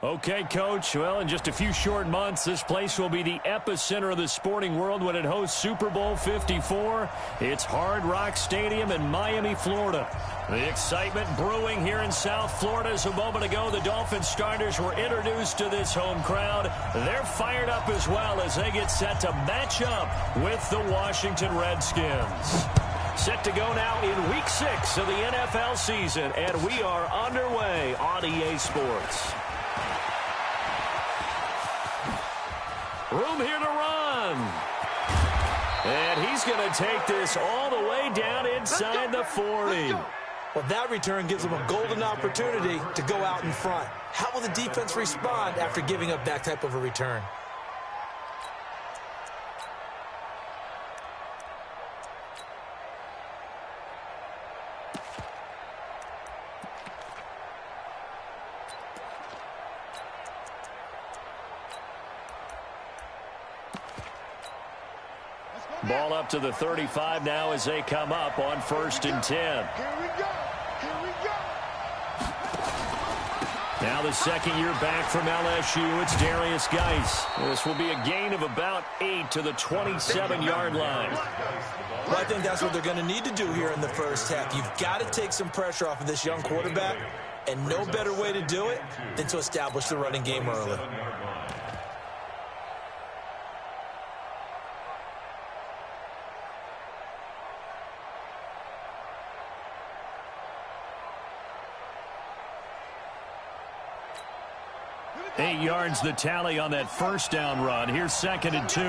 Okay, Coach. Well, in just a few short months, this place will be the epicenter of the sporting world when it hosts Super Bowl 54. It's Hard Rock Stadium in Miami, Florida. The excitement brewing here in South Florida as a moment ago. The Dolphins starters were introduced to this home crowd. They're fired up as well as they get set to match up with the Washington Redskins. Set to go now in Week 6 of the NFL season, and we are underway on EA Sports. Room here to run. And he's going to take this all the way down inside the 40. Well, that return gives them a golden opportunity to go out in front. How will the defense respond after giving up that type of a return? Ball up to the 35 now as they come up on 1st and 10. Here we go. Here we go. Now the second year back from LSU, it's Darius Geis. This will be a gain of about 8 to the 27-yard line. Well, I think that's what they're going to need to do here in the first half. You've got to take some pressure off of this young quarterback, and no better way to do it than to establish the running game early. Eight yards the tally on that first down run. Here's 2nd and 2. On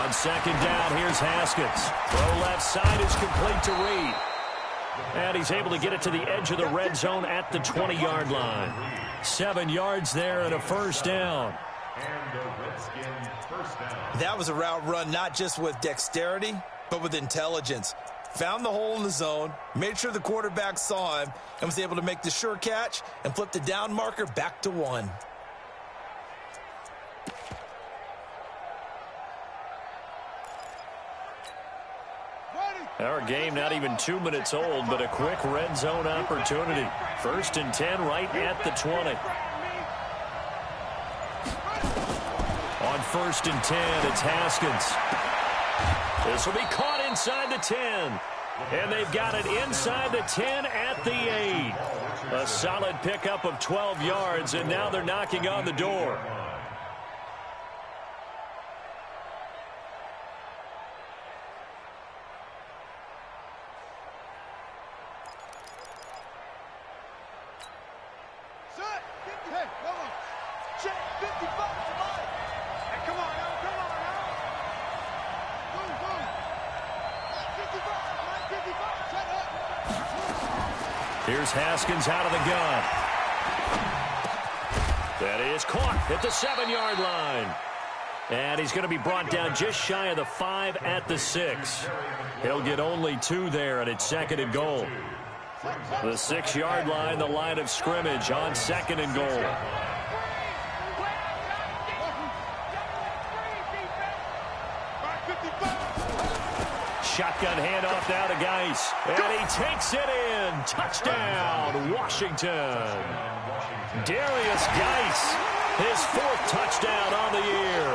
2nd down, here's Haskins. Throw left side is complete to Reed. And he's able to get it to the edge of the red zone at the 20-yard line. 7 yards there and a first down. That was a route run not just with dexterity, but with intelligence. Found the hole in the zone, made sure the quarterback saw him, and was able to make the sure catch and flip the down marker back to 1. Our game not even 2 minutes old, but a quick red zone opportunity. 1st and 10 right at the 20. On 1st and 10, it's Haskins. This will be caught inside the 10. And they've got it inside the 10 at the 8. A solid pickup of 12 yards, and now they're knocking on the door. Hey, come on. Check 55 tonight. Hey, come on now. Come on now. Boom, boom. 55, 55. Shut up. Here's Haskins out of the gun. That is caught at the 7-yard line. And he's going to be brought down just shy of the 5 at the 6. He'll get only 2 there, and it's 2nd and goal. The 6-yard line, the line of scrimmage on 2nd and goal. Shotgun handoff now to Geis. And he takes it in. Touchdown, Washington. Darius Geis, his 4th touchdown on the year.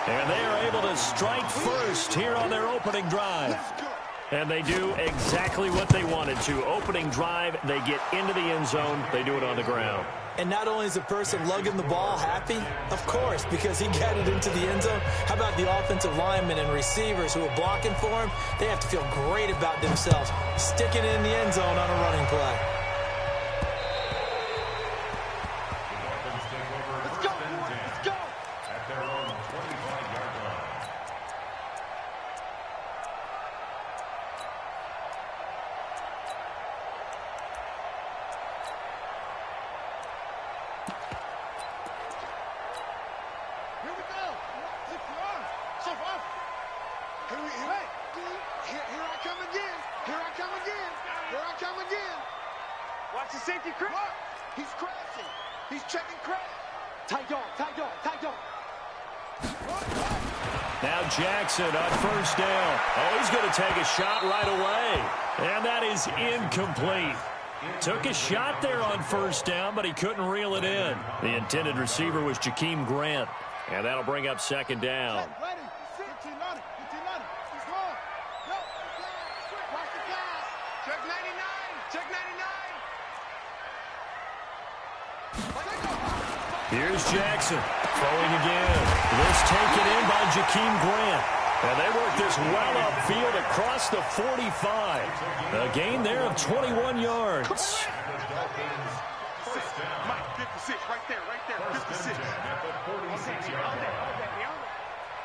And they are able to strike first here on their opening drive. And they do exactly what they wanted to. Opening drive, they get into the end zone. They do it on the ground. And not only is the person lugging the ball happy, of course, because he got it into the end zone. How about the offensive linemen and receivers who are blocking for him? They have to feel great about themselves, sticking it in the end zone on a running play. Let's go, let's go. At their own 25-yard line. Here we go. Here I come again. Here I come again. Here I come again. Watch the safety crack. He's crashing. He's checking crack. Tight dog, tight dog, tight dog. Now Jackson on first down. Oh, he's going to take a shot right away. And that is incomplete. Took a shot there on first down, but he couldn't reel it in. The intended receiver was Jakeem Grant. And that'll bring up second down. Check 99. Check 99. Here's Jackson throwing again. This taken in by Jakeem Grant. And they work this well upfield across the 45. A gain there of 21 yards. Mike, 56, right there, 56.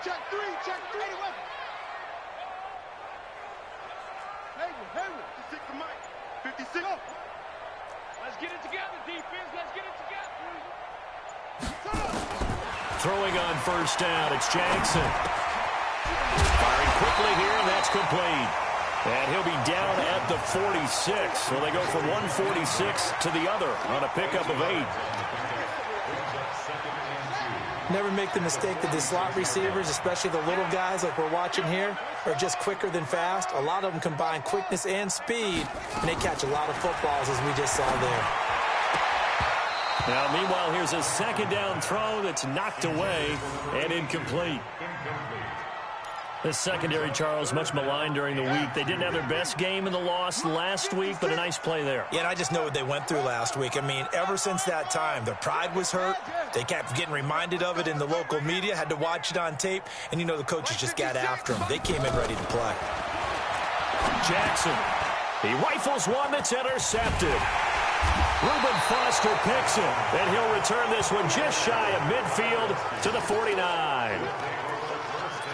Check three, weapon. Hayward, just take the mic. 56. Let's get it together, defense, let's get it together. Throwing on first down, it's Jackson. Firing quickly here, and that's complete. And he'll be down at the 46. So they go from 146 to the other on a pickup of 8. Never make the mistake that the slot receivers, especially the little guys like we're watching here, are just quicker than fast. A lot of them combine quickness and speed, and they catch a lot of footballs, as we just saw there. Now, meanwhile, here's a second down throw that's knocked away and incomplete. The secondary, Charles, much maligned during the week. They didn't have their best game in the loss last week, but a nice play there. Yeah, and I just know what they went through last week. I mean, ever since that time, their pride was hurt. They kept getting reminded of it in the local media, had to watch it on tape, and you know the coaches just got after them. They came in ready to play. Jackson, he rifles one that's intercepted. Reuben Foster picks it, and he'll return this one just shy of midfield to the 49.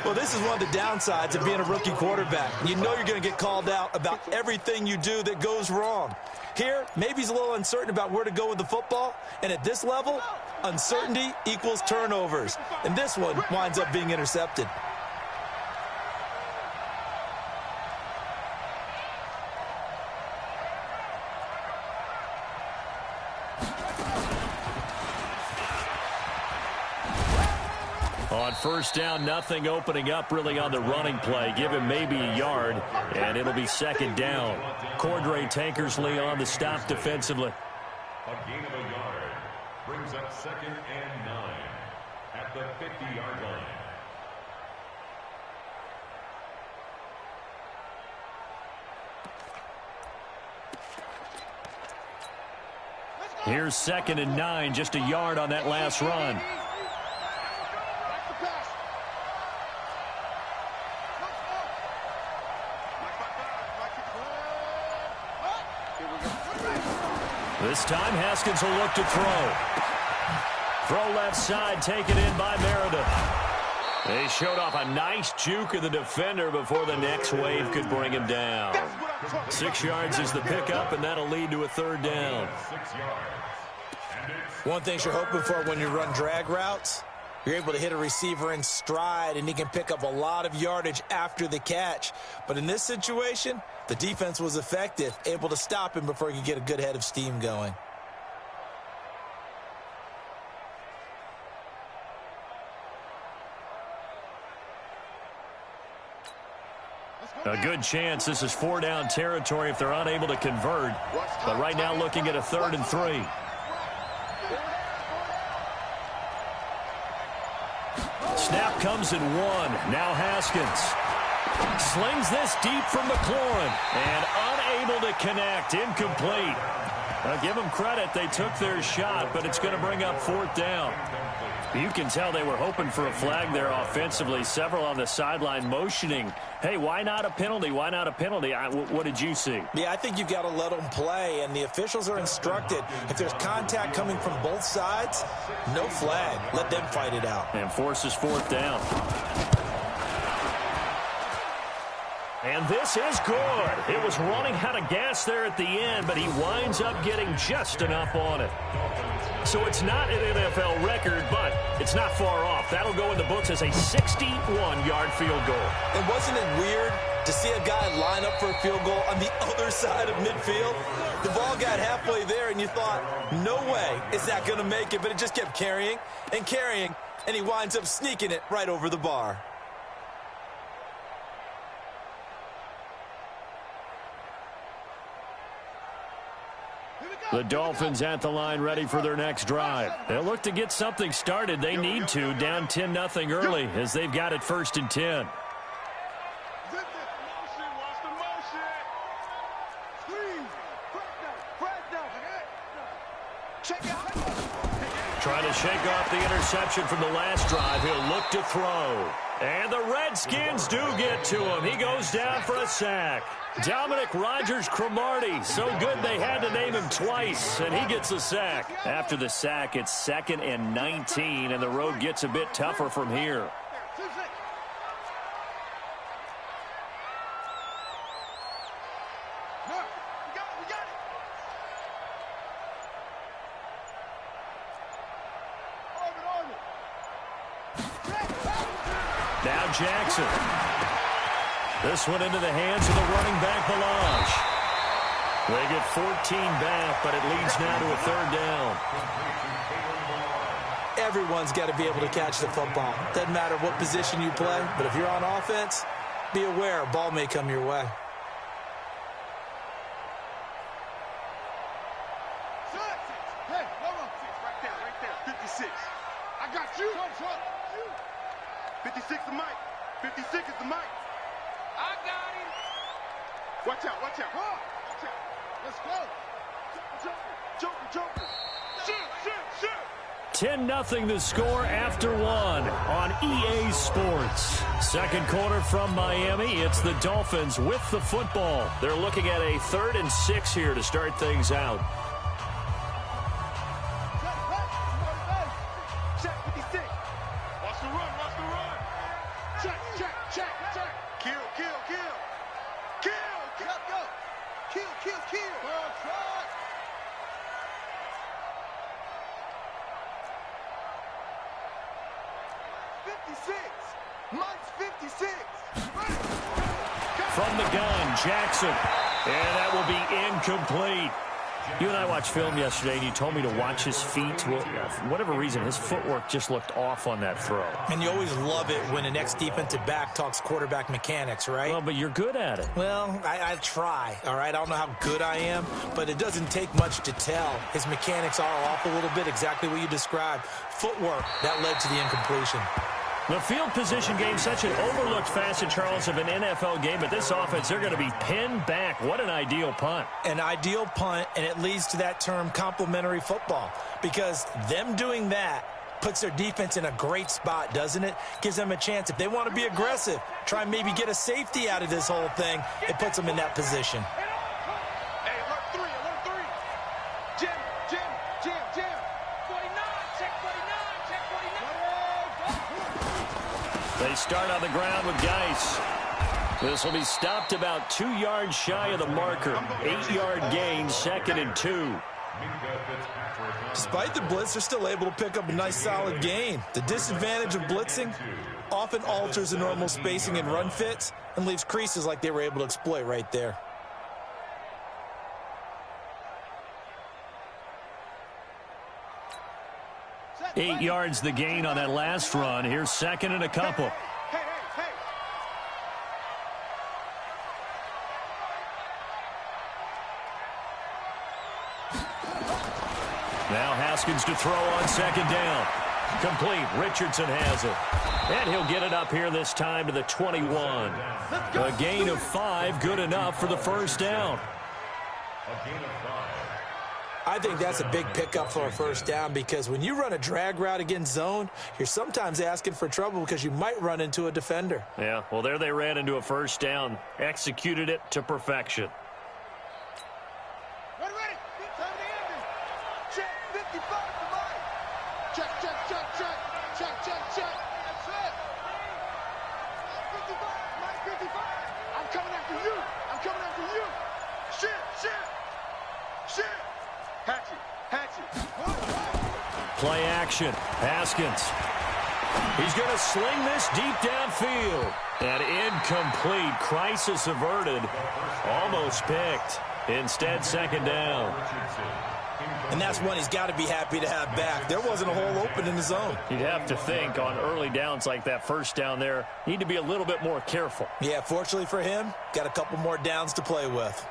Well, this is one of the downsides of being a rookie quarterback. You know you're going to get called out about everything you do that goes wrong. Here, maybe he's a little uncertain about where to go with the football, and at this level, uncertainty equals turnovers. And this one winds up being intercepted. On first down, nothing opening up really on the running play. Give him maybe a yard, and it'll be second down. Cordray Tankersley on the stop defensively. A gain of a yard brings up 2nd and 9 at the 50-yard line. Here's 2nd and 9, just a yard on that last run. This time, Haskins will look to throw. Throw left side, taken in by Meredith. They showed off a nice juke of the defender before the next wave could bring him down. 6 yards is the pickup, and that'll lead to a third down. 6 yards. One thing you're hoping for when you run drag routes, you're able to hit a receiver in stride, and he can pick up a lot of yardage after the catch. But in this situation, the defense was effective, able to stop him before he could get a good head of steam going. A good chance this is 4-down territory if they're unable to convert. But right now looking at a 3rd and 3. Snap comes in 1. Now Haskins slings this deep from McLaurin and unable to connect. Incomplete. Give them credit. They took their shot, but it's going to bring up 4th down. You can tell they were hoping for a flag there offensively. Several on the sideline motioning, hey, why not a penalty? Why not a penalty? What did you see? Yeah, I think you've got to let them play, and the officials are instructed. If there's contact coming from both sides, no flag. Let them fight it out. And forces 4th down. And this is good. It was running out of gas there at the end, but he winds up getting just enough on it. So it's not an NFL record, but it's not far off. That'll go in the books as a 61-yard field goal. And wasn't it weird to see a guy line up for a field goal on the other side of midfield? The ball got halfway there, and you thought, no way is that going to make it, but it just kept carrying, and he winds up sneaking it right over the bar. The Dolphins at the line ready for their next drive. They'll look to get something started. They need to, down 10-0 early as they've got it 1st and 10. Trying to shake off the interception from the last drive. He'll look to throw. And the Redskins do get to him. He goes down for a sack. Dominic Rodgers-Cromartie, so good they had to name him twice, and he gets a sack. After the sack, it's 2nd and 19, and the road gets a bit tougher from here. Now Jackson. This one into the hands of the running back, Balaj. They get 14 back, but it leads now to a 3rd down. Everyone's got to be able to catch the football. Doesn't matter what position you play, but if you're on offense, be aware a ball may come your way. Hey, hold on. Right there. 56. I got you. 56 is Mike. 56 is the Mike. I got him. Watch out. Watch out. Let's go. Joker. Shoot. 10-0 the score after 1 on EA Sports. Second quarter from Miami. It's the Dolphins with the football. They're looking at a 3rd and 6 here to start things out. Check 56. Watch the run. Check. Kill. Go. Kill. Shot. 56. Mike's 56. From the gun, Jackson. And that will be incomplete. You and I watched film yesterday, and you told me to watch his feet. Well, for whatever reason, his footwork just looked off on that throw. And you always love it when an ex-defensive back talks quarterback mechanics, right? Well, but you're good at it. Well, I try, all right? I don't know how good I am, but it doesn't take much to tell. His mechanics are off a little bit, exactly what you described. Footwork, that led to the incompletion. The field position game, such an overlooked facet, Charles, of an NFL game, but this offense, they're going to be pinned back. What an ideal punt. An ideal punt, and it leads to that term complementary football, because them doing that puts their defense in a great spot, doesn't it? Gives them a chance. If they want to be aggressive, try and maybe get a safety out of this whole thing, it puts them in that position. Hey, alert 3. Jim. 49, check 49. They start on the ground with Geis. This will be stopped about 2 yards shy of the marker. 8-yard gain, 2nd and 2. Despite the blitz, they're still able to pick up a nice solid gain. The disadvantage of blitzing often alters the normal spacing and run fits and leaves creases like they were able to exploit right there. Eight yards the gain on that last run. Here's 2nd and a couple. Hey. Now Haskins to throw on 2nd down. Complete. Richardson has it. And he'll get it up here this time to the 21. A gain of 5, good enough for the 1st down. A gain of 5. I think that's a big pickup for a 1st down, because when you run a drag route against zone, you're sometimes asking for trouble because you might run into a defender. Yeah, well, there they ran into a 1st down. Executed it to perfection. Ready. Time to end it. Check 55 to Mike. Check. That's it. Mike 55. I'm coming after you. Shit. Hatchet. Play action. Haskins. He's going to sling this deep downfield. And incomplete. Crisis averted. Almost picked. Instead, 2nd down. And that's one he's got to be happy to have back. There wasn't a hole open in the zone. You'd have to think on early downs like that 1st down there, need to be a little bit more careful. Yeah, fortunately for him, got a couple more downs to play with.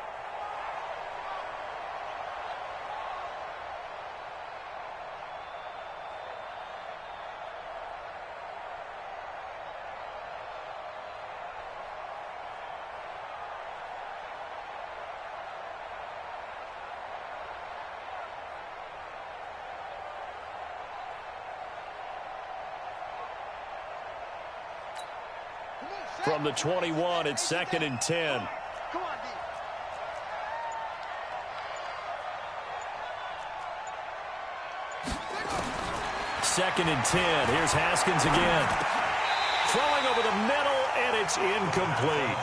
From the 21, it's 2nd and 10. Come on, D. Second and 10. Here's Haskins again. Throwing over the middle, and it's incomplete.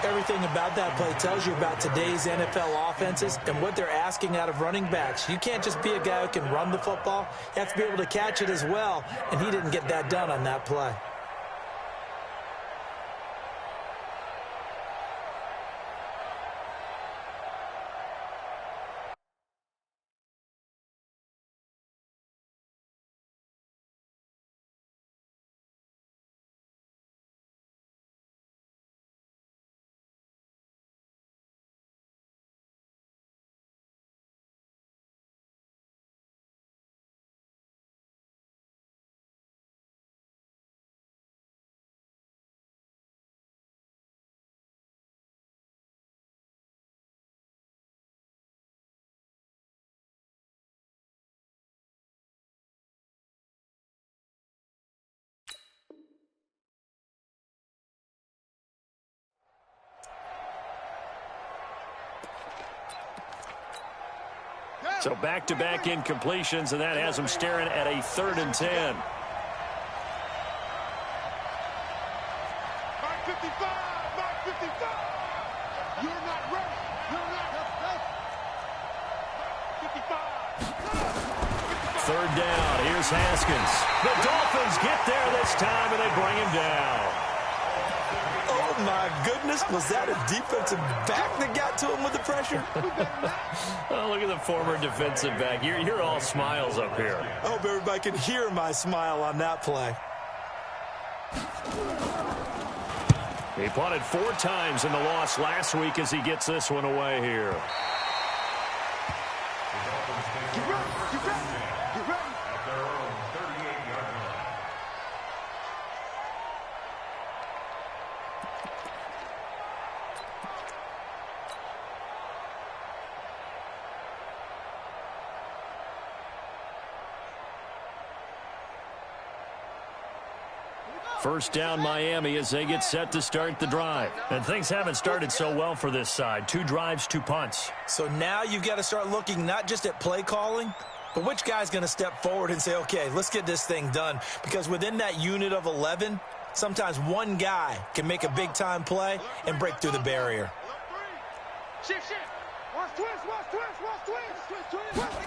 Everything about that play tells you about today's NFL offenses and what they're asking out of running backs. You can't just be a guy who can run the football. You have to be able to catch it as well, and he didn't get that done on that play. So back-to-back incompletions, and that has them staring at a 3rd and 10. Mark 55! Mark 55! You're not ready! You're not ready! 55! 3rd down. Here's Haskins. The Dolphins get there this time, and they bring him down. Oh, my goodness. Was that a defensive back that got to him with the pressure? Oh, look at the former defensive back. You're all smiles up here. I hope everybody can hear my smile on that play. He punted 4 times in the loss last week as he gets this one away here. Get ready! Get ready! Get ready! At their own 38-yard line. First down Miami as they get set to start the drive. And things haven't started so well for this side. 2 drives, 2 punts. So now you've got to start looking not just at play calling, but which guy's going to step forward and say, okay, let's get this thing done. Because within that unit of 11, sometimes one guy can make a big-time play and break through the barrier. Shift, shift! Watch twist! Watch twist! Watch twist! Twist, twist!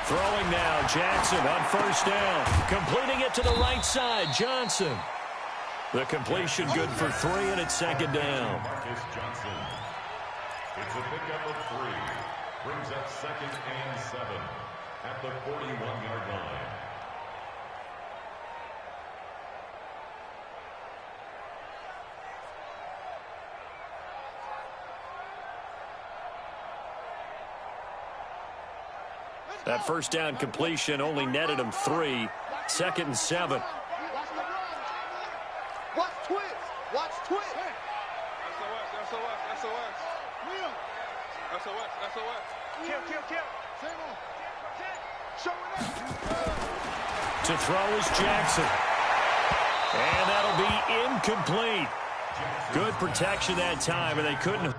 Throwing now, Jackson on 1st down. Completing it to the right side, Johnson. The completion good for 3, and it's 2nd down. Marcus Johnson. It's a pickup of 3. Brings up 2nd and 7 at the 41-yard line. That 1st down completion only netted him 3. 2nd and 7. Watch twist! Watch twist! SOS, SOS, SOS. Liam! SOS, SOS. Kill, kill, kill! Same on! Show it up! To throw is Jackson. And that'll be incomplete. Good protection that time, and they couldn't.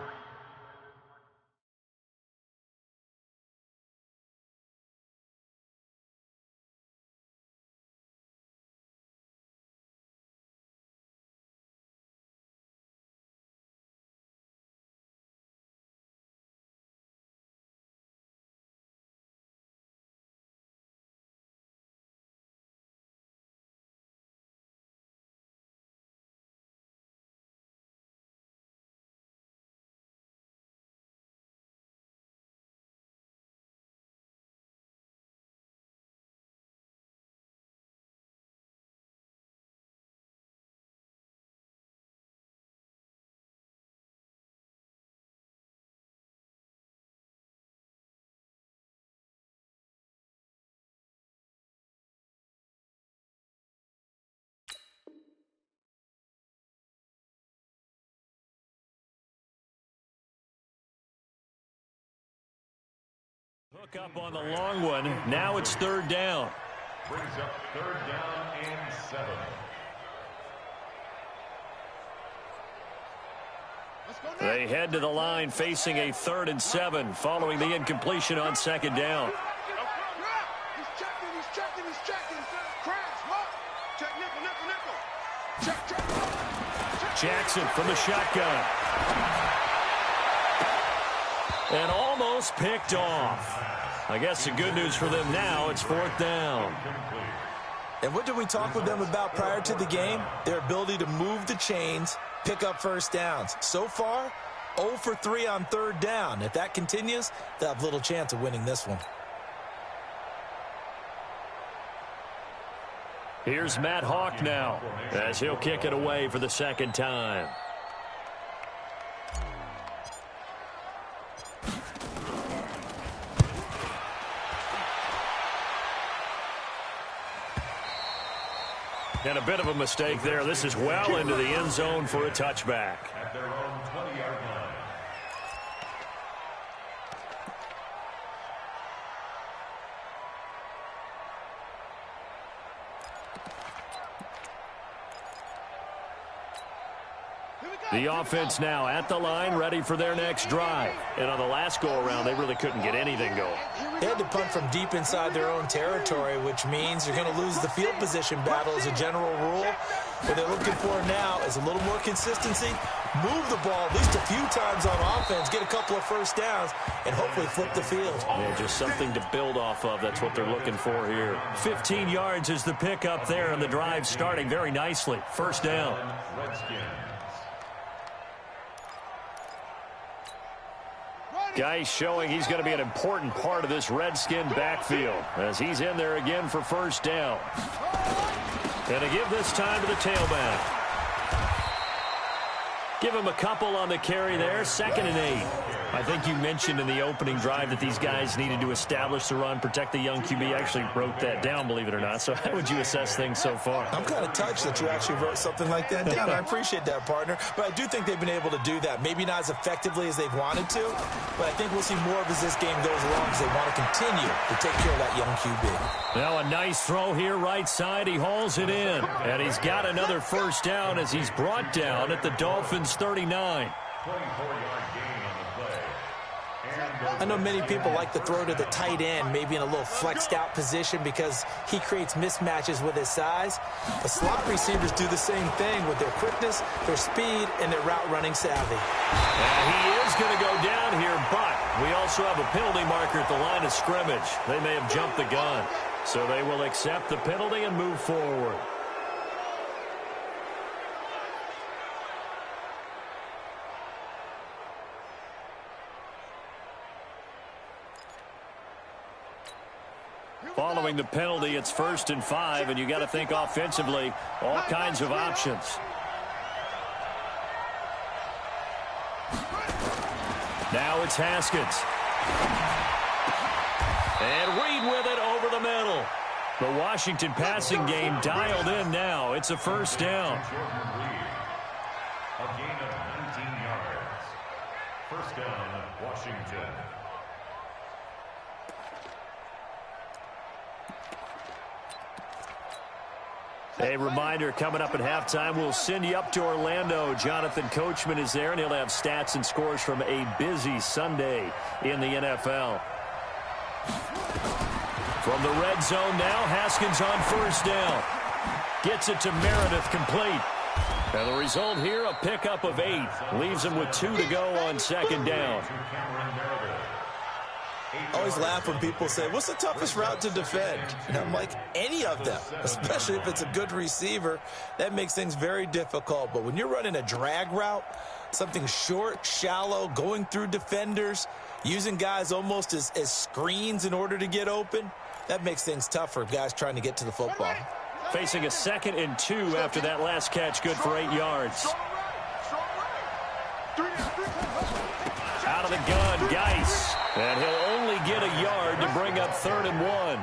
Hook up on the long one. Now it's 3rd down. Brings up 3rd down and 7. They head to the line facing a 3rd and 7 following the incompletion on 2nd down. He's checking. Crash, what? Check nickel. Check. Jackson from the shotgun. And almost picked off. I guess the good news for them now, it's 4th down. And what did we talk with them about prior to the game? Their ability to move the chains, pick up first downs. So far, 0 for 3 on 3rd down. If that continues, they'll have little chance of winning this one. Here's Matt Hawk now, as he'll kick it away for the 2nd time. And a bit of a mistake there. This is well into the end zone for a touchback. At their own 20-yard line. The offense now at the line, ready for their next drive. And on the last go-around, they really couldn't get anything going. They had to punt from deep inside their own territory, which means you're going to lose the field position battle as a general rule. What they're looking for now is a little more consistency, move the ball at least a few times on offense, get a couple of first downs, and hopefully flip the field. Yeah, just something to build off of. That's what they're looking for here. 15 yards is the pickup there, and the drive starting very nicely. 1st down. Redskins. Guy showing he's going to be an important part of this Redskin backfield as he's in there again for 1st down. And to give this time to the tailback. Give him a couple on the carry there. 2nd and 8. I think you mentioned in the opening drive that these guys needed to establish the run, protect the young QB. I actually wrote that down, believe it or not. So how would you assess things so far? I'm kind of touched that you actually wrote something like that down. I appreciate that, partner. But I do think they've been able to do that. Maybe not as effectively as they've wanted to, but I think we'll see more of as this game goes along because they want to continue to take care of that young QB. Now a nice throw here right side. He hauls it in. And he's got another 1st down as he's brought down at the Dolphins' 39. 24-yard gain on the play. I know many people like to throw to the tight end, maybe in a little flexed out position because he creates mismatches with his size. The slot receivers do the same thing with their quickness, their speed, and their route running savvy. And he is going to go down here, but we also have a penalty marker at the line of scrimmage. They may have jumped the gun, so they will accept the penalty and move forward. Following the penalty, it's 1st and 5, and you got to think offensively, all kinds of options. Now it's Haskins. And Reed with it over the middle. The Washington passing game dialed in now. It's a 1st down. A gain of 19 yards. 1st down, Washington. A reminder, coming up at halftime, we'll send you up to Orlando. Jonathan Coachman is there, and he'll have stats and scores from a busy Sunday in the NFL. From the red zone now, Haskins on 1st down. Gets it to Meredith, complete. And the result here, a pickup of 8. Leaves him with 2 to go on 2nd down. I always laugh when people say, what's the toughest route to defend? And I'm like, any of them, especially if it's a good receiver. That makes things very difficult. But when you're running a drag route, something short, shallow, going through defenders, using guys almost as screens in order to get open, that makes things tougher, guys trying to get to the football. Facing a 2nd and 2 after that last catch, good for 8 yards. Out of the gun, Geis. And he'll only get a yard to bring up 3rd and 1.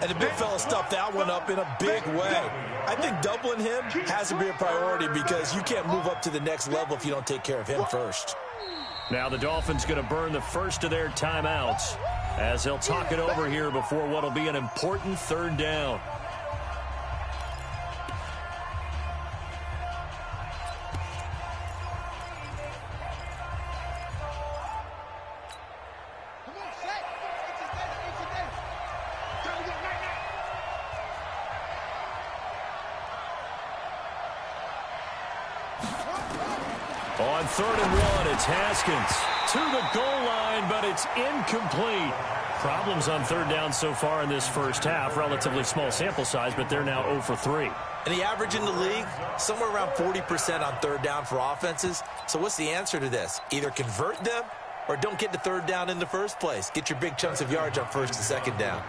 And the big fella stuffed that one up in a big way. I think doubling him has to be a priority because you can't move up to the next level if you don't take care of him first. Now the Dolphins going to burn the first of their timeouts as they'll talk it over here before what will be an important 3rd down. On 3rd and 1, it's Haskins to the goal line, but it's incomplete. Problems on 3rd down so far in this first half. Relatively small sample size, but they're now 0 for 3. And the average in the league, somewhere around 40% on 3rd down for offenses. So what's the answer to this? Either convert them or don't get to 3rd down in the first place. Get your big chunks of yards on 1st and 2nd down.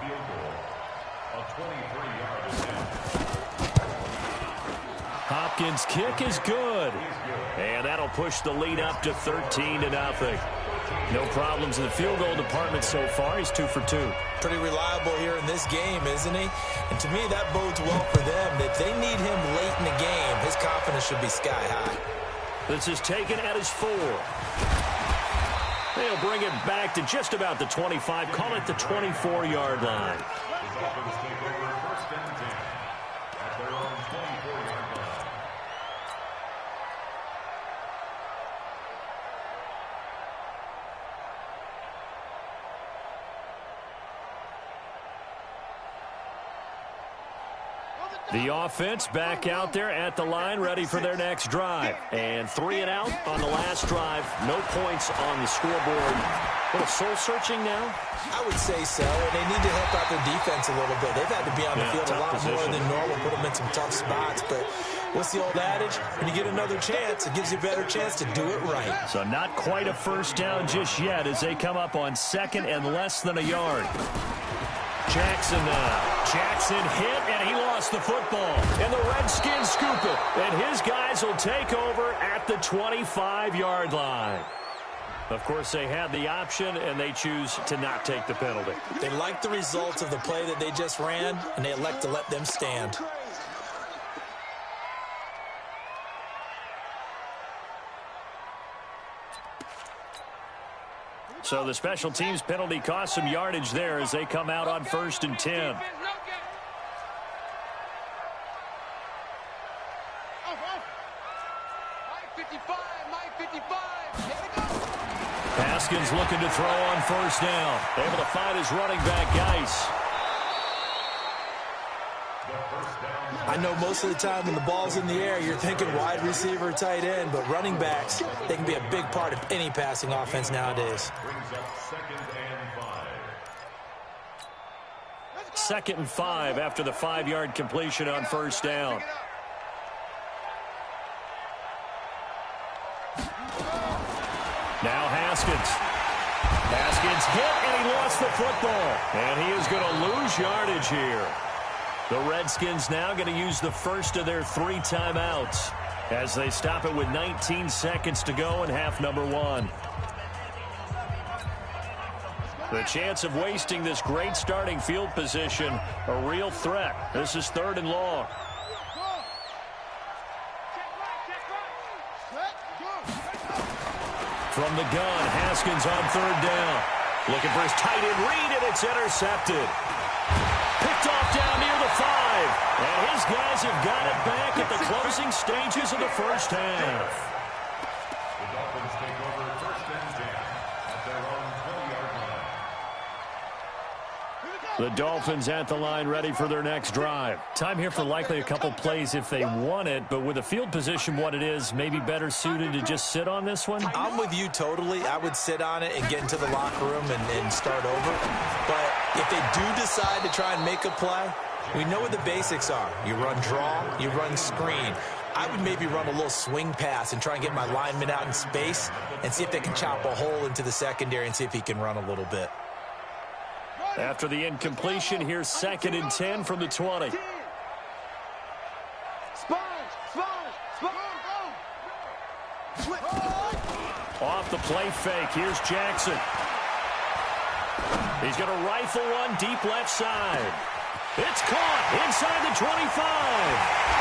Hopkins' kick is good. And that'll push the lead up to 13-0. No problems in the field goal department so far. He's 2 for 2. Pretty reliable here in this game, isn't he? And to me, that bodes well for them. If they need him late in the game, his confidence should be sky high. This is taken at his 4. They'll bring it back to just about the 25. Call it the 24-yard line. The offense back out there at the line, ready for their next drive. And 3 and out on the last drive. No points on the scoreboard. A little soul-searching now? I would say so, and they need to help out their defense a little bit. They've had to be on the field a lot more than normal, put them in some tough spots. But what's the old adage? When you get another chance, it gives you a better chance to do it right. So not quite a first down just yet as they come up on 2nd and less than a yard. Jackson now. Jackson hit, and he lost the football. And the Redskins scoop it. And his guys will take over at the 25-yard line. Of course, they had the option, and they choose to not take the penalty. They like the results of the play that they just ran, and they elect to let them stand. So the special teams penalty cost some yardage there as they come out on 1st and 10. Haskins looking to throw on 1st down. Able to find his running back, Geis. I know most of the time when the ball's in the air, you're thinking wide receiver, tight end, but running backs, they can be a big part of any passing offense nowadays. 2nd and 5 after the 5-yard completion on 1st down. Now Haskins. Haskins hit, and he lost the football. And he is going to lose yardage here. The Redskins now going to use the first of their 3 timeouts as they stop it with 19 seconds to go in half number 1. The chance of wasting this great starting field position, a real threat. This is 3rd and long. From the gun, Haskins on 3rd down. Looking for his tight end read, and it's intercepted. Picked off down near the 5. And his guys have got it back at the closing stages of the first half. The Dolphins take over 1st and 10 at their own 20-yard line. The Dolphins at the line, ready for their next drive. Time here for likely a couple plays if they want it, but with the field position what it is, maybe better suited to just sit on this one? I'm with you totally. I would sit on it and get into the locker room and start over. But if they do decide to try and make a play, we know what the basics are. You run draw, you run screen. I would maybe run a little swing pass and try and get my lineman out in space and see if they can chop a hole into the secondary and see if he can run a little bit. After the incompletion, here's 2nd and 10 from the 20. Off the play fake, here's Jackson. He's going to rifle one deep left side. It's caught inside the 25.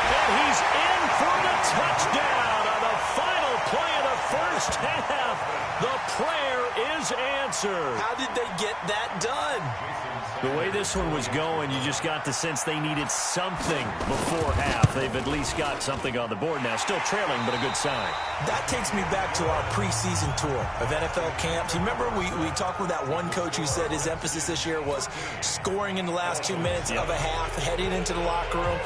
And he's in for the touchdown on the final play of the first half. The prayer is answered. How did they get that done? The way this one was going, you just got the sense they needed something before half. They've at least got something on the board now. Still trailing, but a good sign. That takes me back to our preseason tour of NFL camps. You remember we talked with that one coach who said his emphasis this year was scoring in the last 2 minutes of a half, heading into the locker room.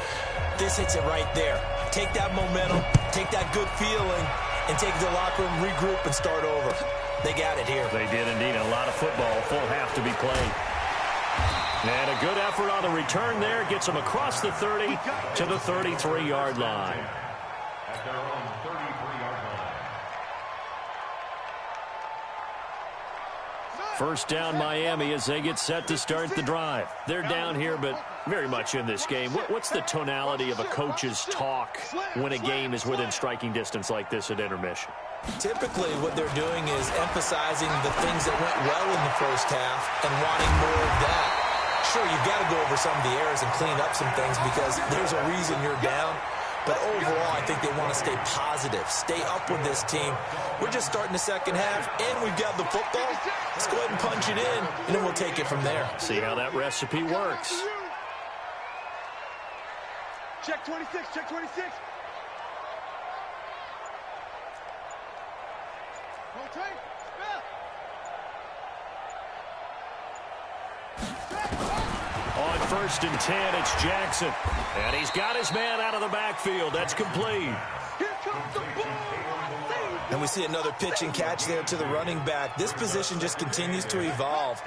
This hits it right there. Take that momentum, take that good feeling, and take it to the locker room, regroup, and start over. They got it here. They did indeed. A lot of football, full half to be played. And a good effort on the return there. Gets them across the 30 to the 33-yard line. At their own 33-yard line. First down, Miami, as they get set to start the drive. They're down here, but very much in this game. What's the tonality of a coach's talk when a game is within striking distance like this at intermission? Typically, what they're doing is emphasizing the things that went well in the first half and wanting more of that. Sure, you've got to go over some of the errors and clean up some things because there's a reason you're down. But overall, I think they want to stay positive, stay up with this team. We're just starting the second half, and we've got the football. Let's go ahead and punch it in, and then we'll take it from there. See how that recipe works. Check 26, check 26. Hold tight. On 1st and 10, it's Jackson. And he's got his man out of the backfield. That's complete. Here comes the ball. And we see another pitch and catch there to the running back. This position just continues to evolve.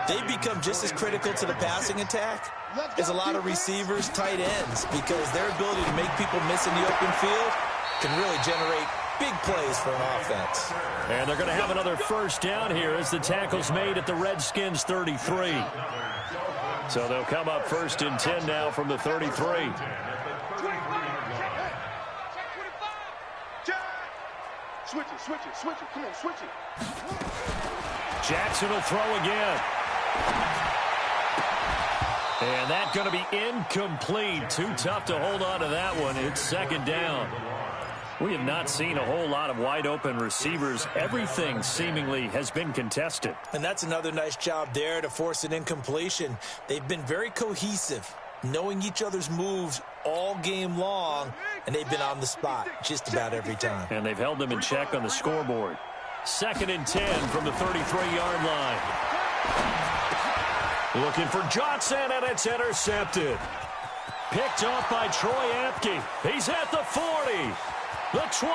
They become just as critical to the passing attack as a lot of receivers, tight ends, because their ability to make people miss in the open field can really generate big plays for an offense. And they're going to have another first down here as the tackle's made at the Redskins 33. So they'll come up 1st and 10 now from the 33. Switch it. Come on, switch it. Jackson will throw again. And that's going to be incomplete. Too tough to hold on to that one. It's 2nd down. We have not seen a whole lot of wide-open receivers. Everything seemingly has been contested. And that's another nice job there to force an incompletion. They've been very cohesive, knowing each other's moves all game long, and they've been on the spot just about every time. And they've held them in check on the scoreboard. 2nd and 10 from the 33-yard line. Looking for Johnson, and it's intercepted. Picked off by Troy Apke. He's at the 40. The 20,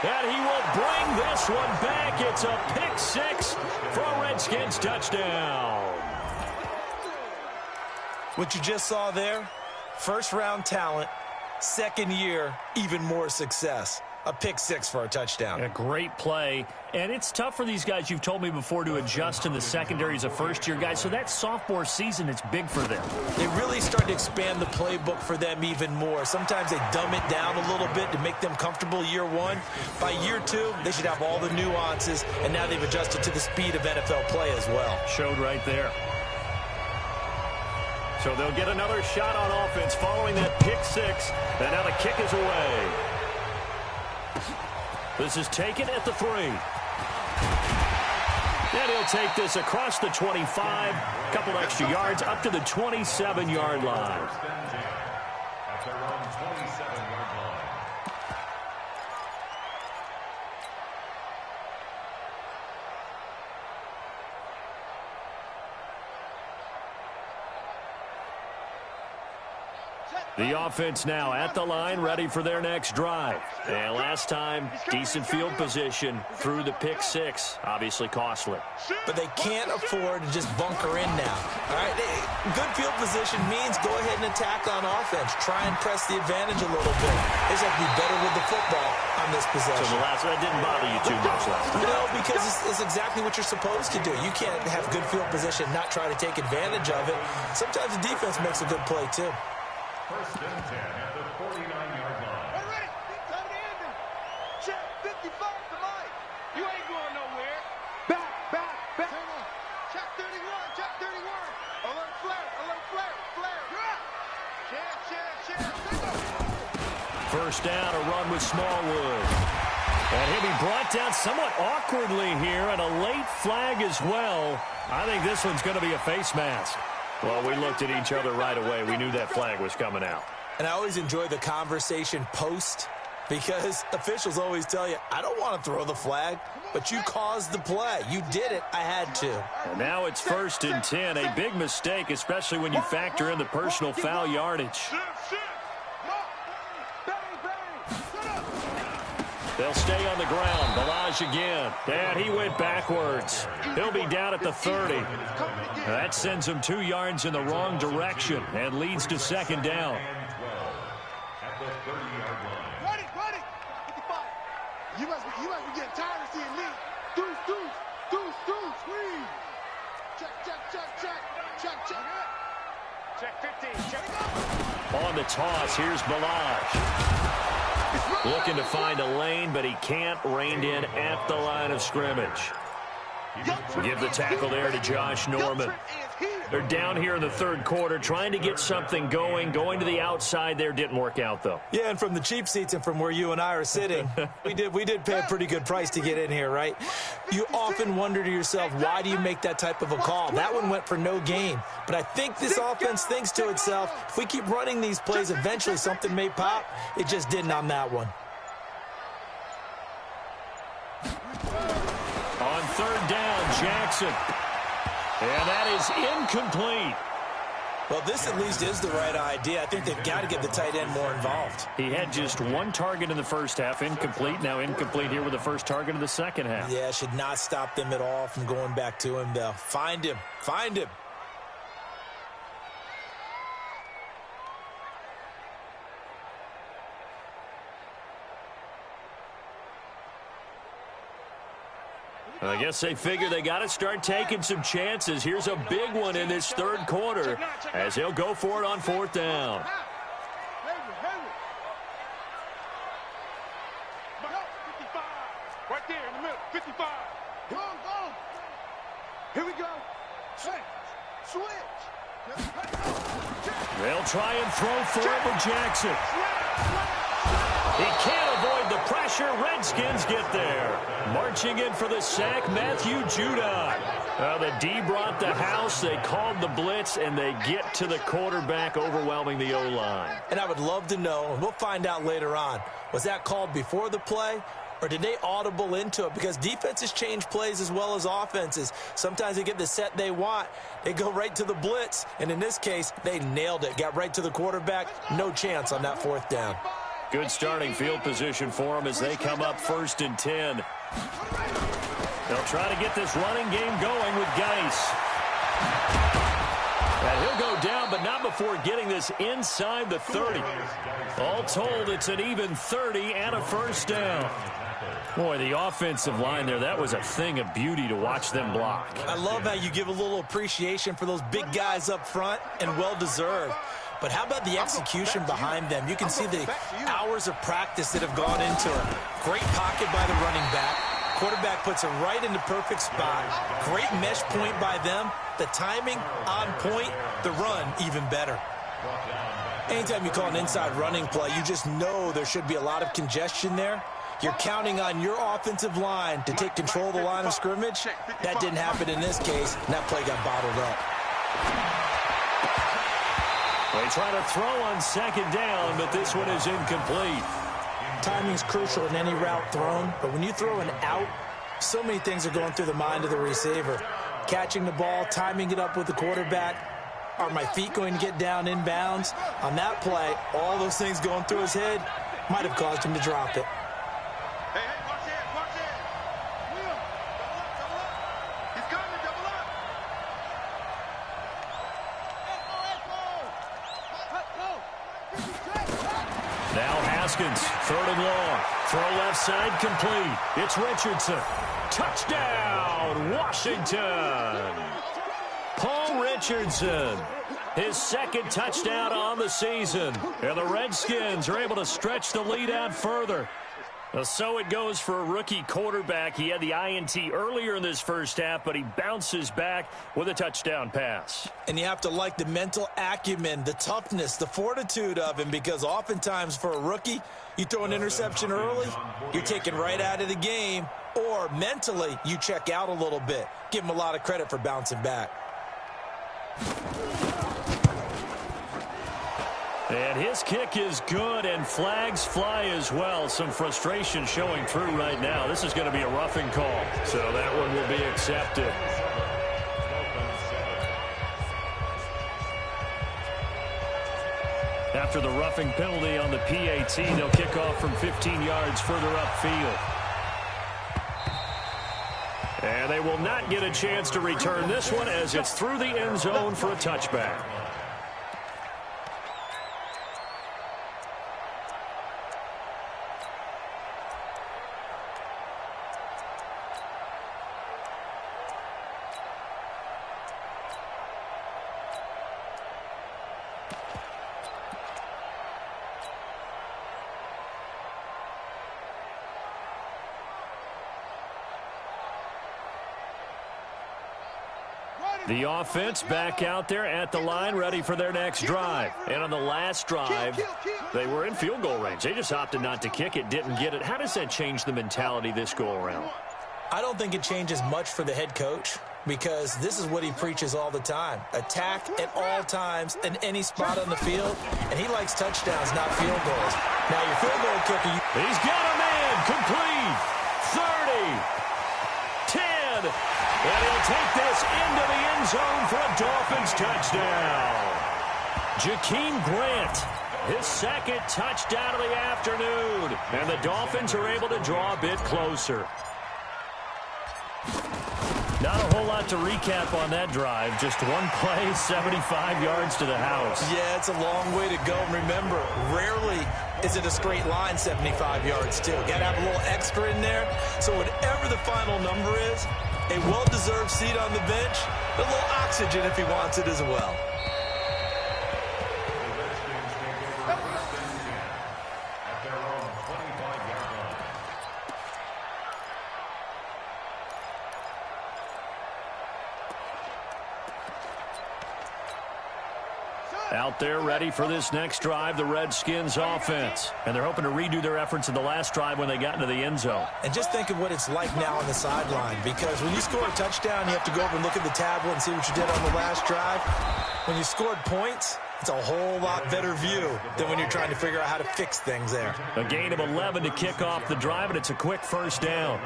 and he will bring this one back. It's a pick 6 for a Redskins touchdown. What you just saw there, first-round talent, 2nd year, even more success. A pick 6 for a touchdown. A great play, and it's tough for these guys, you've told me before, to adjust in the secondary as a first-year guy, so that sophomore season, it's big for them. They really start to expand the playbook for them even more. Sometimes they dumb it down a little bit to make them comfortable year 1. By year 2, they should have all the nuances, and now they've adjusted to the speed of NFL play as well. Showed right there. So they'll get another shot on offense following that pick 6, and now the kick is away. This is taken at the 3. And he'll take this across the 25. A couple extra yards up to the 27-yard line. At their own 27-yard line. The offense now at the line, ready for their next drive. And last time, decent field position through the pick 6. Obviously costly. But they can't afford to just bunker in now. All right, good field position means go ahead and attack on offense. Try and press the advantage a little bit. They just have to be better with the football on this possession. So the last one didn't bother you too much last time. No, because it's exactly what you're supposed to do. You can't have good field position, not try to take advantage of it. Sometimes the defense makes a good play, too. 1st and 10 at the 49-yard line. All right, time to end it. Check 55 to Mike. You ain't going nowhere. Back. Check 31, check 31. Alert flare. Check. First down, a run with Smallwood. And he'll be brought down somewhat awkwardly here, and a late flag as well. I think this one's going to be a face mask. Well, we looked at each other right away. We knew that flag was coming out. And I always enjoy the conversation post because officials always tell you, I don't want to throw the flag, but you caused the play. You did it. I had to. And now it's 1st and 10. A big mistake, especially when you factor in the personal foul yardage. They'll stay on the ground. Balaj again. And he went backwards. He'll be down at the 30. That sends him 2 yards in the wrong direction and leads to second down. At the 30-yard line. Run it, 55. You must be getting tired of seeing me. Deuce, squeeze. Check. Check 15, check. On the toss, here's Balaj. Looking to find a lane, but he can't. Reined in at the line of scrimmage. Give the tackle there to Josh Norman. They're down here in the third quarter, trying to get something going. Going to the outside there didn't work out, though. Yeah, and from the cheap seats and from where you and I are sitting, we did pay a pretty good price to get in here, right? You often wonder to yourself, why do you make that type of a call? That one went for no gain. But I think this offense thinks to itself, if we keep running these plays, eventually something may pop. It just didn't on that one. On third down, Jackson. And that is incomplete. Well, this at least is the right idea. I think they've got to get the tight end more involved. He had just 1 target in the first half, incomplete. Now incomplete here with the first target of the second half. Yeah, should not stop them at all from going back to him, though. Find him. I guess they figure they got to start taking some chances. Here's a big one in this third quarter as he'll go for it on fourth down. Right there in the middle, 55. Go. Here we go. Switch. They'll try and throw for it with Jackson. He can't avoid the pressure. Redskins get there. Marching in for the sack, Matthew Judon. The D brought the house. They called the blitz, and they get to the quarterback, overwhelming the O-line. And I would love to know, and we'll find out later on, was that called before the play, or did they audible into it? Because defenses change plays as well as offenses. Sometimes they get the set they want. They go right to the blitz, and in this case, they nailed it. Got right to the quarterback. No chance on that fourth down. Good starting field position for them as they come up 1st and 10. They'll try to get this running game going with Geis. And he'll go down, but not before getting this inside the 30. All told, it's an even 30 and a first down. Boy, the offensive line there, that was a thing of beauty to watch them block. I love how you give a little appreciation for those big guys up front, and well-deserved. But how about the execution behind them? You can see the hours of practice that have gone into it. Great pocket by the running back. Quarterback puts it right in the perfect spot. Great mesh point by them. The timing on point. The run even better. Anytime you call an inside running play, you just know there should be a lot of congestion there. You're counting on your offensive line to take control of the line of scrimmage. That didn't happen in this case, and that play got bottled up. They try to throw on second down, but this one is incomplete. Timing's crucial in any route thrown, but when you throw an out, so many things are going through the mind of the receiver. Catching the ball, timing it up with the quarterback. Are my feet going to get down inbounds? On that play, all those things going through his head might have caused him to drop it. Hey, watch it. Will, double up. He's coming, double up. Now Haskins, 3rd and long. Throw left side, complete. It's Richardson. Touchdown, Washington. Paul Richardson, his 2nd touchdown on the season. And the Redskins are able to stretch the lead out further. So it goes for a rookie quarterback. He had the INT earlier in this first half, but he bounces back with a touchdown pass. And you have to like the mental acumen, the toughness, the fortitude of him, because oftentimes for a rookie, you throw an interception early, you're taken right out of the game, or mentally you check out a little bit. Give him a lot of credit for bouncing back. And his kick is good, and flags fly as well. Some frustration showing through right now. This is going to be a roughing call, so that one will be accepted. After after the roughing penalty on the PAT. They'll kick off from 15 yards further upfield. And they will not get a chance to return this one as it's through the end zone for a touchback. The offense back out there at the line, ready for their next drive. And on the last drive, they were in field goal range. They just opted not to kick it, didn't get it. How does that change the mentality this go-around? I don't think it changes much for the head coach because this is what he preaches all the time. Attack at all times in any spot on the field, and he likes touchdowns, not field goals. Now, your field goal kicker... He's got a man, complete, 30, 10, and he'll take this into the end zone for a Dolphins touchdown. Jakeem Grant, his second touchdown of the afternoon. And the Dolphins are able to draw a bit closer. Not a whole lot to recap on that drive. Just one play, 75 yards to the house. Yeah, it's a long way to go. Remember, rarely is it a straight line 75 yards, too. Got to have a little extra in there. So whatever the final number is, a well-deserved seat on the bench, a little oxygen if he wants it as well. Out there ready for this next drive, the Redskins offense. And they're hoping to redo their efforts in the last drive when they got into the end zone. And just think of what it's like now on the sideline, because when you score a touchdown, you have to go over and look at the tablet and see what you did on the last drive. When you scored points, it's a whole lot better view than when you're trying to figure out how to fix things there. A gain of 11 to kick off the drive, and it's a quick first down.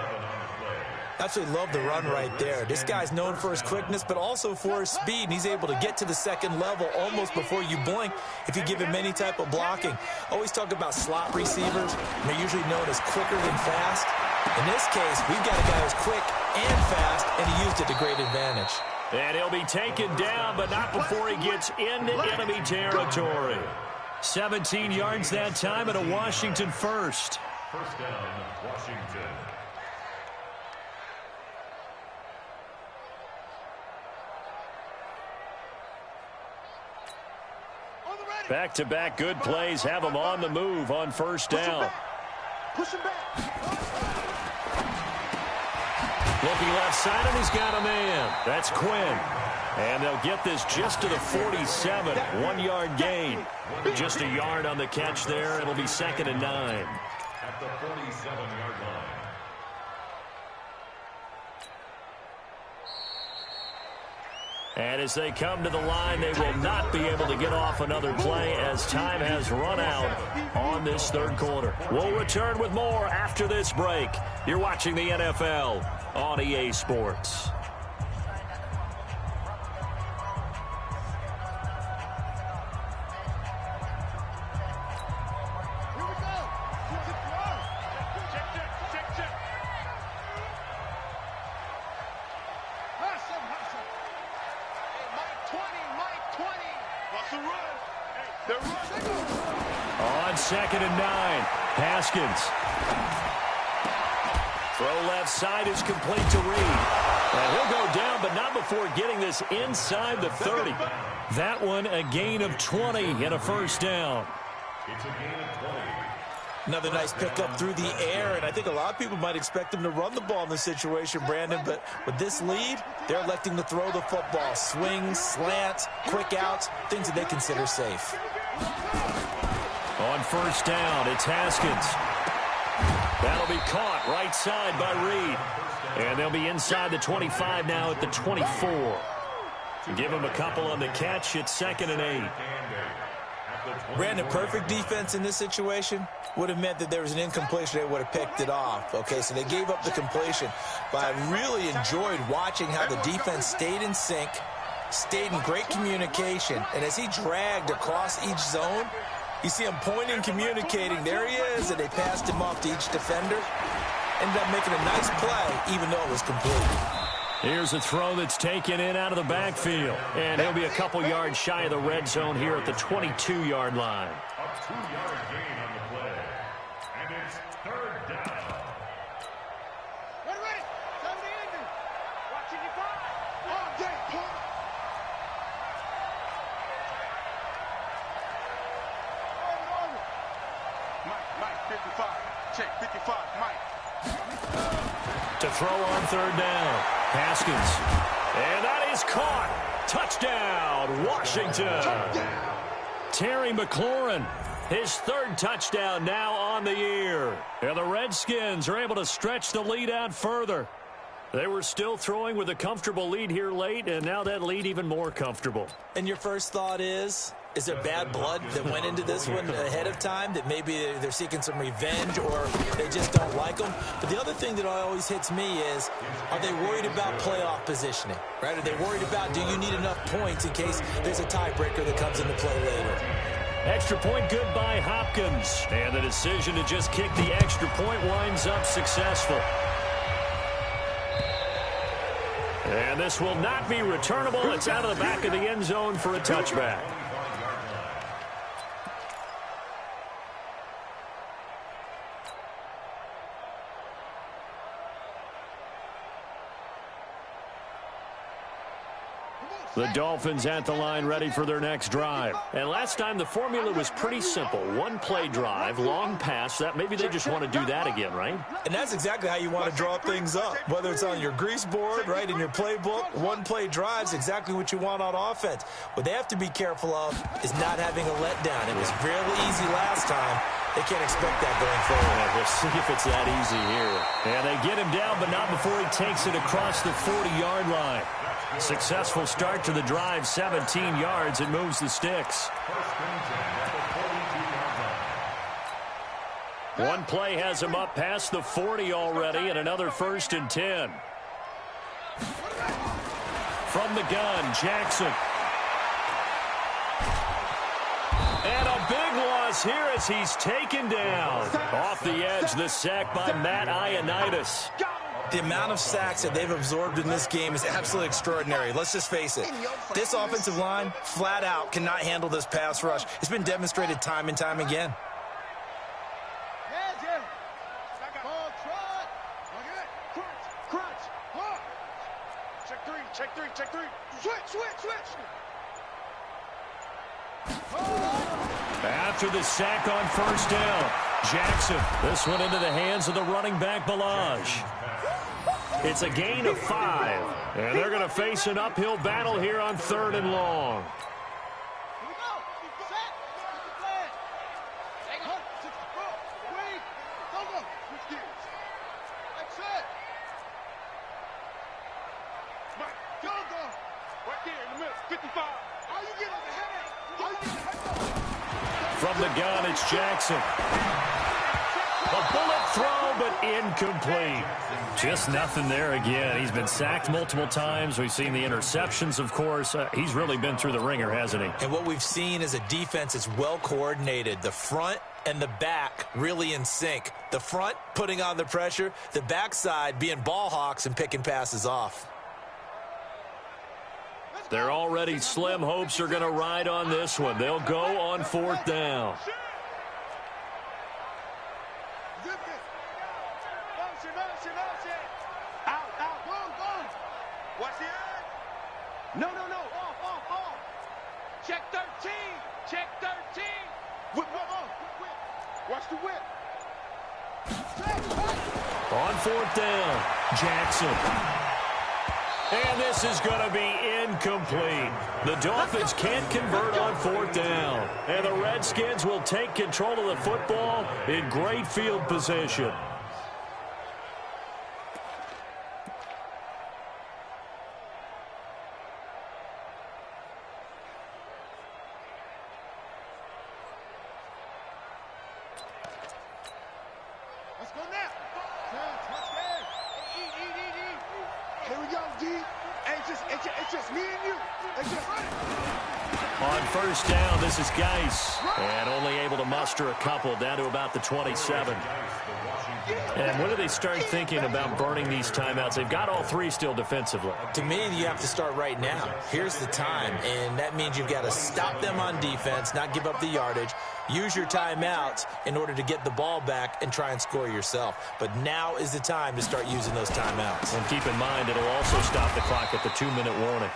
Absolutely love the run right there. This guy's known for his quickness, but also for his speed, and he's able to get to the second level almost before you blink if you give him any type of blocking. Always talk about slot receivers, and they're usually known as quicker than fast. In this case, we've got a guy who's quick and fast, and he used it to great advantage. And he'll be taken down, but not before he gets into enemy territory. 17 yards that time, and a Washington first. First down, Washington. Back-to-back good plays have them on the move on first down. Push him back. Looking left side, and he's got a man. That's Quinn. And they'll get this just to the 47. 1-yard gain. Just a yard on the catch there. It'll be 2nd and 9. At the 47-yard line. And as they come to the line, they will not be able to get off another play as time has run out on this third quarter. We'll return with more after this break. You're watching the NFL on EA Sports. On 2nd and 9, Haskins. Throw left side is complete to Reed. And he'll go down, but not before getting this inside the 30. That one a gain of 20 and a first down. It's a gain of 20. Another nice pickup through the air, and I think a lot of people might expect them to run the ball in this situation, Brandon, but with this lead, they're electing to throw the football. Swings, slants, quick outs, things that they consider safe. On first down, it's Haskins. That'll be caught right side by Reed. And they'll be inside the 25 now at the 24. Give him a couple on the catch. It's 2nd and 8. Brandon, perfect defense in this situation would have meant that there was an incompletion. They would have picked it off. Okay, so they gave up the completion. But I really enjoyed watching how the defense stayed in sync, stayed in great communication. And as he dragged across each zone, You see him pointing, communicating. There he is, and they passed him off to each defender. Ended up making a nice play, even though it was complete. Here's a throw that's taken in out of the backfield. And he'll be a couple yards shy of the red zone here at the 22-yard line. A 2-yard gain on the play. And it's third down. Ready. Time to end it. Watching you fly. All day, Paul. Mike, 55. Check, 55, Mike. To throw on third down. Haskins. And that is caught. Touchdown, Washington. Terry McLaurin, his third touchdown now on the year. And the Redskins are able to stretch the lead out further. They were still throwing with a comfortable lead here late, and now that lead even more comfortable. And your first thought is there bad blood that went into this one ahead of time, that maybe they're seeking some revenge or they just don't like them? But the other thing that always hits me is, are they worried about playoff positioning? Right? Are they worried about, do you need enough points in case there's a tiebreaker that comes into play later? Extra point good by Hopkins. And the decision to just kick the extra point winds up successful. And this will not be returnable. It's out of the back of the end zone for a touchback. The Dolphins at the line ready for their next drive. And last time the formula was pretty simple. One play drive, long pass. That maybe they just want to do that again, right? And that's exactly how you want to draw things up. Whether it's on your grease board, right, in your playbook, one play drive's exactly what you want on offense. What they have to be careful of is not having a letdown. It was really easy last time. They can't expect that going forward. Yeah, we'll see if it's that easy here. And they get him down, but not before he takes it across the 40-yard line. Successful start to the drive, 17 yards. It moves the sticks. One play has him up past the 40 already, and another 1st and 10. From the gun, Jackson. And a big loss here as he's taken down. Off the edge, the sack by Matt Ioannidis. The amount of sacks that they've absorbed in this game is absolutely extraordinary. Let's just face it. This offensive line, flat out, cannot handle this pass rush. It's been demonstrated time and time again. Check three. Switch. After the sack on 1st down, Jackson. This one into the hands of the running back, Balaj. It's a gain of 5, and they're going to face an uphill battle here on 3rd and long. From the gun, it's Jackson. A bullet throw, but incomplete. Just nothing there again. He's been sacked multiple times. We've seen the interceptions, of course. He's really been through the ringer, hasn't he? And what we've seen is a defense that's well coordinated. The front and the back really in sync. The front putting on the pressure, the backside being ball hawks and picking passes off. Their already slim hopes are going to ride on this one. They'll go on 4th down. Watch the eye. No. Off. Check 13. Whip. Watch the whip. On 4th down, Jackson. And this is going to be incomplete. The Dolphins can't convert on 4th down. And the Redskins will take control of the football in great field position. Let's go now. Here we go, D. Hey, it's just me and you. It's just On first down, this is Geis. And only able to muster a couple, down to about the 27. And when do they start thinking about burning these timeouts? They've got all three still defensively. To me, you have to start right now. Here's the time, and that means you've got to stop them on defense, not give up the yardage, use your timeouts in order to get the ball back and try and score yourself. But now is the time to start using those timeouts. And keep in mind, it'll also stop the clock at the 2-minute warning.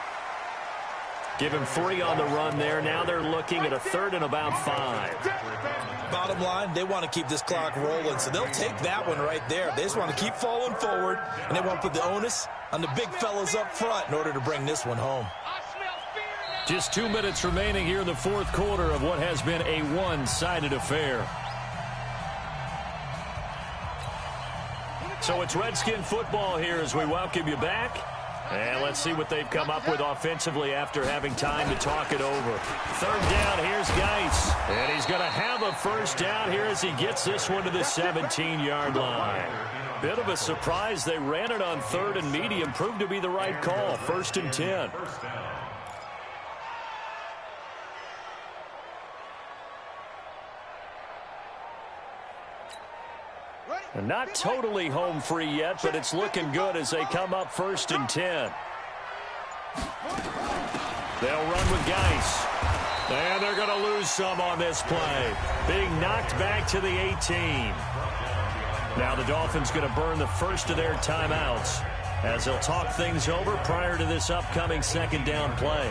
Give him 3 on the run there. Now they're looking at a 3rd and about 5. Bottom line, they want to keep this clock rolling, so they'll take that one right there. They just want to keep falling forward, and they want to put the onus on the big fellas up front in order to bring this one home. Just 2 minutes remaining here in the fourth quarter of what has been a one-sided affair. So it's Redskin football here as we welcome you back. And let's see what they've come up with offensively after having time to talk it over. 3rd down, here's Geis. And he's going to have a first down here as he gets this one to the 17-yard line. Bit of a surprise. They ran it on 3rd and medium. Proved to be the right call. 1st and 10. And not totally home free yet, but it's looking good as they come up 1st and 10. They'll run with Geis. And they're going to lose some on this play. Being knocked back to the 18. Now the Dolphins going to burn the first of their timeouts as they'll talk things over prior to this upcoming 2nd down play.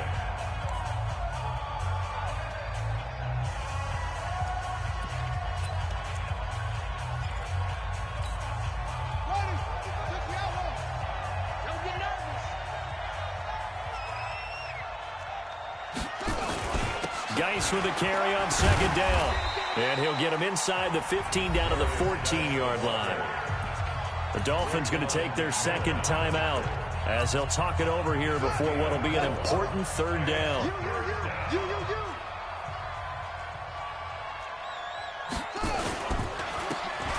Geis with a carry on 2nd down. And he'll get him inside the 15 down to the 14-yard line. The Dolphins going to take their 2nd timeout as they'll talk it over here before what will be an important 3rd down.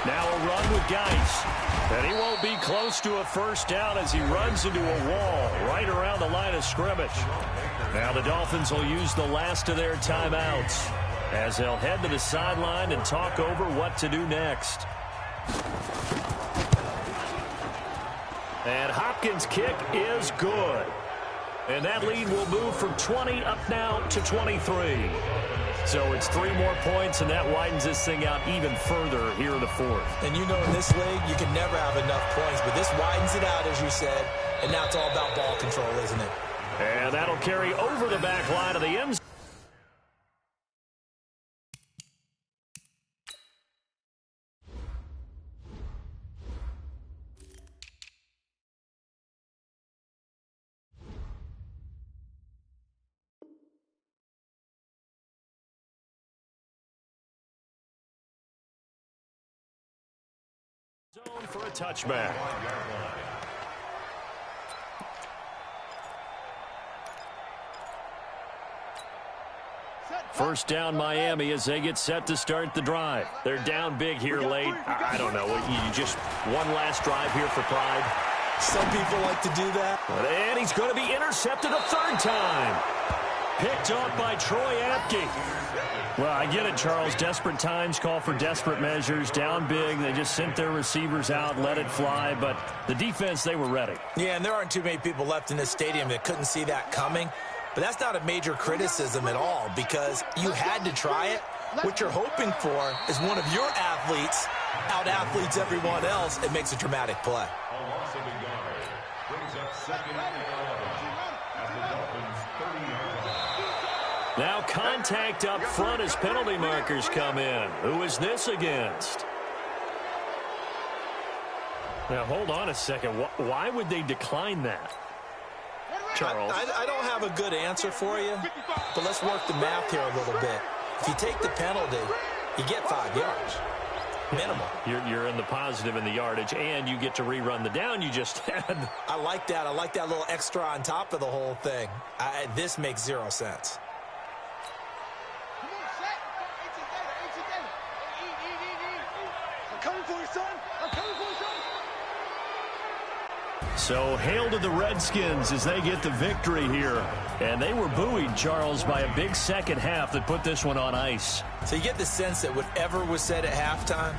Now a run with Geis. And he won't be close to a first down as he runs into a wall right around the line of scrimmage. Now the Dolphins will use the last of their timeouts as they'll head to the sideline and talk over what to do next. And Hopkins' kick is good. And that lead will move from 20 up now to 23. So it's 3 more points, and that widens this thing out even further here in the 4th. And you know in this league, you can never have enough points, but this widens it out, as you said, and now it's all about ball control, isn't it? And that'll carry over the back line of the end zone for a touchback. First down Miami as they get set to start the drive. They're down big here late. I don't know. You just one last drive here for pride. Some people like to do that. And he's going to be intercepted a 3rd time. Picked off by Troy Apke. Well, I get it, Charles. Desperate times call for desperate measures. Down big. They just sent their receivers out, let it fly. But the defense, they were ready. Yeah, and there aren't too many people left in this stadium that couldn't see that coming. But that's not a major criticism at all because you had to try it. What you're hoping for is one of your athletes out-athletes everyone else. It makes a dramatic play. A loss of a yard brings up 2nd and 11 at the Dolphins' 30-yard line. Now contact up front as penalty markers come in. Who is this against? Now, hold on a second. Why would they decline that? Charles. I don't have a good answer for you, but let's work the math here a little bit. If you take the penalty, you get 5 yards. Minimal. You're in the positive in the yardage, and you get to rerun the down you just had. I like that. I like that little extra on top of the whole thing. This makes 0 sense. Come on, Shaq. Eat together. Eat. I'm coming for you, son. I'm coming for you, son. So hail to the Redskins as they get the victory here. And they were buoyed, Charles, by a big second half that put this one on ice. So you get the sense that whatever was said at halftime,